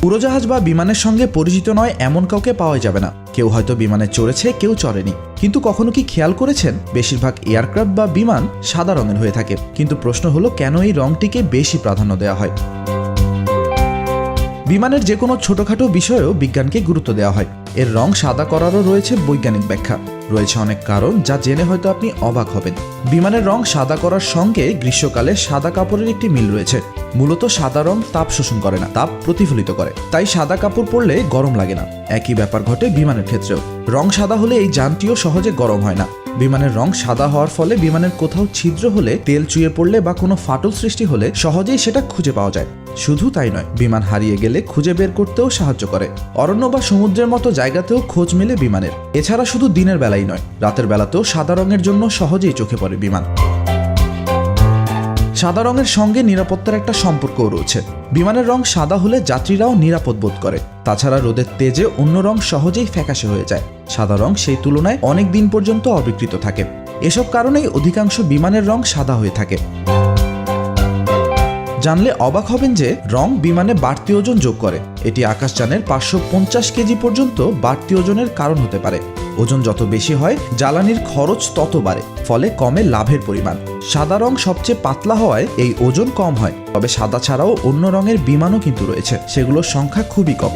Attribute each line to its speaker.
Speaker 1: উড়োজাহাজ বা বিমানের সঙ্গে পরিচিত নয় এমন কাউকে পাওয়া যাবে না। কেউ হয়তো বিমানে চড়েছে, কেউ চড়েনি। কিন্তু কখনো কি খেয়াল করেছেন, বেশিরভাগ এয়ারক্রাফট বা বিমান সাদা রঙের হয়ে থাকে। কিন্তু প্রশ্ন হলো, কেন এই রঙটিকে বেশি প্রাধান্য দেওয়া হয়? বিমানের যে কোনো ছোটখাটো বিষয়েও বিজ্ঞানকে গুরুত্ব দেওয়া হয়। এর রং সাদা করারও রয়েছে বৈজ্ঞানিক ব্যাখ্যা। রয়েছে অনেক কারণ, যা জেনে হয়তো আপনি অবাক হবেন। বিমানের রং সাদা করার সঙ্গে গ্রীষ্মকালে সাদা কাপড়ের একটি মিল রয়েছে। মূলত সাদা রং তাপ শোষণ করে না, তাপ প্রতিফলিত করে। তাই সাদা কাপড় পরলে গরম লাগে না। একই ব্যাপার ঘটে বিমানের ক্ষেত্রেও। রং সাদা হলে এই যানটিও সহজে গরম হয় না। বিমানের রং সাদা হওয়ার ফলে বিমানের কোথাও ছিদ্র হলে, তেল চুইয়ে পড়লে বা কোনো ফাটল সৃষ্টি হলে সহজেই সেটা খুঁজে পাওয়া যায়। শুধু তাই নয়, বিমান হারিয়ে গেলে খুঁজে বের করতেও সাহায্য করে। অরণ্য বা সমুদ্রের মতো জায়গাতেও খোঁজ মেলে বিমানের। এছাড়া শুধু দিনের বেলাই নয়, রাতের বেলাতেও সাদা রঙের জন্য সহজেই চোখে পড়ে বিমান। সাদা রঙের সঙ্গে নিরাপত্তার একটা সম্পর্কও রয়েছে। বিমানের রং সাদা হলে যাত্রীরাও নিরাপদ বোধ করে। তাছাড়া রোদের তেজে অন্য রং সহজেই ফ্যাকাশে হয়ে যায়। সাদা রং সেই তুলনায় অনেক দিন পর্যন্ত অবিকৃত থাকে। এসব কারণেই অধিকাংশ বিমানের রং সাদা হয়ে থাকে। জানলে অবাক হবেন যে রং বিমানে বাড়তি ওজন যোগ করে। এটি আকাশযানের 550 কেজি পর্যন্ত বাড়তি ওজনের কারণ হতে পারে। ওজন যত বেশি হয়, জ্বালানির খরচ তত বাড়ে, ফলে কমে লাভের পরিমাণ। সাদা রং সবচেয়ে পাতলা হওয়ায় এই ওজন কম হয়। তবে সাদা ছাড়াও অন্য রঙের বিমানও কিন্তু রয়েছে, সেগুলোর সংখ্যা খুবই কম।